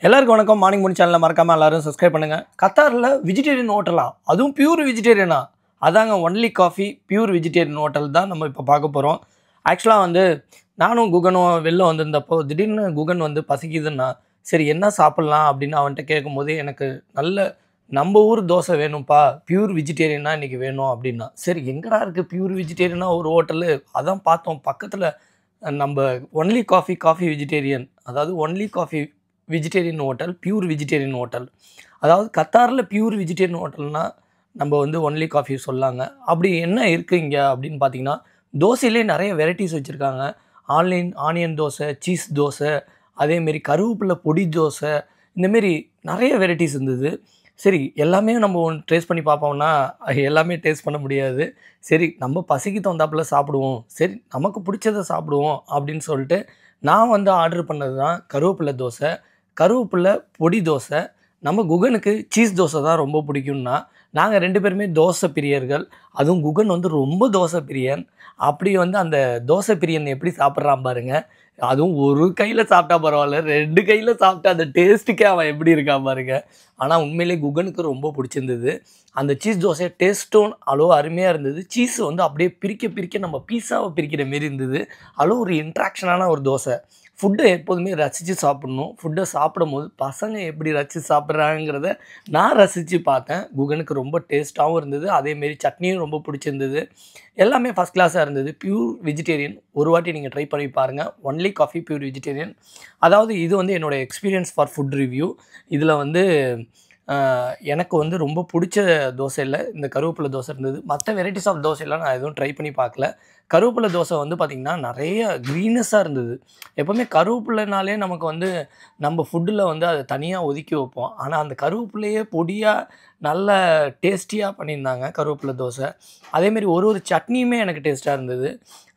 எல்லாருக்கும் வணக்கம். மார்னிங் மூணு சேனலில் மறக்காமல் எல்லாரும் சப்ஸ்கிரைப் பண்ணுங்கள். கத்தாரில் வெஜிடேரியன் ஹோட்டலா, அதுவும் பியூர் வெஜிடேரியனா? அதாங்க only coffee pure vegetarian hotel தான் நம்ம இப்போ பார்க்க போகிறோம். ஆக்சுவலாக நானும் குகனும் வெளில வந்திருந்தப்போ திடீர்னு குகன் பசிக்குதுன்னா சரி என்ன சாப்பிட்லாம் அப்படின்னு அவன்கிட்ட கேட்கும்போது எனக்கு நல்ல நம்ம ஊர் தோசை வேணும்ப்பா, பியூர் வெஜிடேரியனாக இன்றைக்கி வேணும் அப்படின்னா. சரி எங்கடா இருக்குது பியூர் வெஜிடேரியனாக ஒரு ஹோட்டலு? அதான் பார்த்தோம் பக்கத்தில் நம்ம ஒன்லி காஃபி வெஜிடேரியன், அதாவது only coffee vegetarian hotel, pure vegetarian hotel. அதாவது கத்தாரில் பியூர் வெஜிடேரியன் ஹோட்டல்னால் நம்ம ஒன்லி காஃபி சொல்லாங்க. அப்படி என்ன இருக்குது இங்கே அப்படின்னு பார்த்தீங்கன்னா, தோசையிலே நிறைய வெரைட்டிஸ் வச்சுருக்காங்க. ஆனியன் தோசை, சீஸ் தோசை, அதேமாரி கருவேப்பிலை பொடி தோசை, இந்தமாரி நிறைய வெரைட்டிஸ் இருந்தது. சரி எல்லாமே நம்ம டேஸ்ட் பண்ணி பார்ப்போம்னா எல்லாமே டேஸ்ட் பண்ண முடியாது. சரி நம்ம பசிக்கு தகுந்தாப்புல சாப்பிடுவோம், சரி நமக்கு பிடிச்சதை சாப்பிடுவோம் அப்படின்னு சொல்லிட்டு நான் ஆர்டர் பண்ணது தான் கருவேப்பிலை தோசை, கருவேப்பிலை பொடி தோசை. நம்ம குகனுக்கு சீஸ் தோசை தான் ரொம்ப பிடிக்கும்னா, நாங்கள் 2 பேருமே தோசை பிரியர்கள். அதுவும் குகன் ரொம்ப தோசை பிரியன். அப்படி அந்த தோசை பிரியன் எப்படி சாப்பிட்றான் பாருங்க. அதுவும் ஒரு கையில் சாப்பிட்டா பரவாயில்ல, 2 கையில் சாப்பிட்டா அந்த டேஸ்ட்டுக்கே அவன் எப்படி இருக்கான் பாருங்க. ஆனால் உண்மையிலே குகனுக்கு ரொம்ப பிடிச்சிருந்தது. அந்த சீஸ் தோசை டேஸ்ட்டும் அவ்வளோ அருமையாக இருந்தது. சீஸ் அப்படியே பிரிக்க நம்ம பீஸாவை பிரிக்கிற மாரி இருந்தது. அவ்வளோ ஒரு இன்ட்ராக்ஷனான ஒரு தோசை. ஃபுட்டை எப்போதுமே ரசித்து சாப்பிட்ணும். ஃபுட்டை சாப்பிடும்போது பசங்க எப்படி ரசித்து சாப்பிட்றாங்கிறத நான் ரசித்து பார்த்தேன். குகனுக்கு ரொம்ப டேஸ்ட்டாகவும் இருந்தது. அதேமாரி சட்னியும் ரொம்ப பிடிச்சிருந்தது. எல்லாமே ஃபஸ்ட் கிளாஸாக இருந்தது. பியூர் வெஜிடேரியன் ஒரு வாட்டி நீங்கள் ட்ரை பண்ணி பாருங்கள். Only coffee pure vegetarian. அதாவது இது என்னோடய எக்ஸ்பீரியன்ஸ் ஃபார் ஃபுட் ரிவ்யூ. இதில் எனக்கு ரொம்ப பிடிச்ச தோசையில் இந்த கருவேப்பிலை தோசை இருந்தது. மற்ற வெரைட்டிஸ் ஆஃப் தோசையெல்லாம் நான் எதுவும் ட்ரை பண்ணி பார்க்கல. கருவேப்பிலை தோசை பார்த்திங்கன்னா நிறைய க்ரீனஸாக இருந்தது. எப்போவுமே கருவேப்பிலைனாலே நமக்கு நம்ம ஃபுட்டில் அதை தனியாக ஒதுக்கி வைப்போம். ஆனால் அந்த கருவேப்பிலையே பொடியாக நல்ல டேஸ்டியாக பண்ணியிருந்தாங்க கருவேப்பிலை தோசை. அதேமாரி ஒரு சட்னியுமே எனக்கு டேஸ்ட்டாக இருந்தது.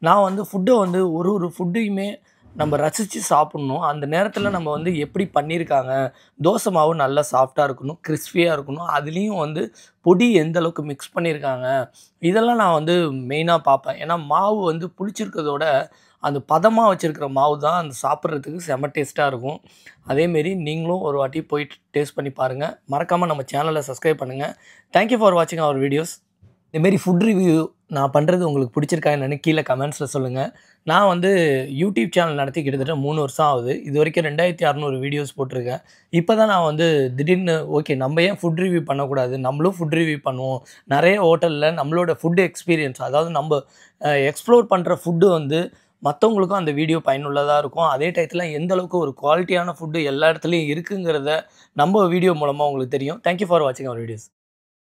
நான் ஃபுட்டை ஒரு ஃபுட்டையுமே நம்ம ரசித்து சாப்பிட்ணும். அந்த நேரத்தில் நம்ம எப்படி பண்ணியிருக்காங்க, தோசை மாவு நல்லா சாஃப்டாக இருக்கணும், கிறிஸ்பியாக இருக்கணும், அதுலேயும் பொடி எந்த அளவுக்கு மிக்ஸ் பண்ணியிருக்காங்க, இதெல்லாம் நான் மெயினாக பார்ப்பேன். ஏன்னா மாவு புளிச்சிருக்கிறதோட அந்த பதமாக வச்சுருக்கிற மாவு தான் அந்த சாப்பிட்றதுக்கு செம்ம டேஸ்ட்டாக இருக்கும். அதேமாரி நீங்களும் ஒரு வாட்டி போயிட்டு டேஸ்ட் பண்ணி பாருங்கள். மறக்காமல் நம்ம சேனலை சப்ஸ்கிரைப் பண்ணுங்கள். தேங்க்யூ ஃபார் வாட்சிங் அவர் வீடியோஸ். இதுமாரி ஃபுட் ரிவ்யூ நான் பண்ணுறது உங்களுக்கு பிடிச்சிருக்கா என்னன்னு கீழே கமெண்ட்ஸில் சொல்லுங்கள். நான் யூடியூப் சேனல் நடத்தி கிட்டத்தட்ட 3 வருஷம் ஆகுது. இது வரைக்கும் 2600 வீடியோஸ் போட்டிருக்கேன். இப்போ தான் நான் திடீர்னு ஓகே நம்ம ஏன் ஃபுட் ரிவ்யூ பண்ணக்கூடாது, நம்மளும் ஃபுட் ரிவ்யூ பண்ணுவோம். நிறைய ஹோட்டலில் நம்மளோட ஃபுட் எக்ஸ்பீரியன்ஸ், அதாவது நம்ம எக்ஸ்ப்ளோர் பண்ணுற ஃபுட்டு மற்றவங்களுக்கும் அந்த வீடியோ பயனுள்ளதாக இருக்கும். அதே டயத்தில் எந்த அளவுக்கு ஒரு குவாலிட்டியான ஃபுட்டு எல்லா இடத்துலையும் இருக்குங்கிறத நம்ம வீடியோ மூலமாக உங்களுக்கு தெரியும். தேங்க்யூ ஃபார் வாட்சிங் அவர் வீடியோஸ்.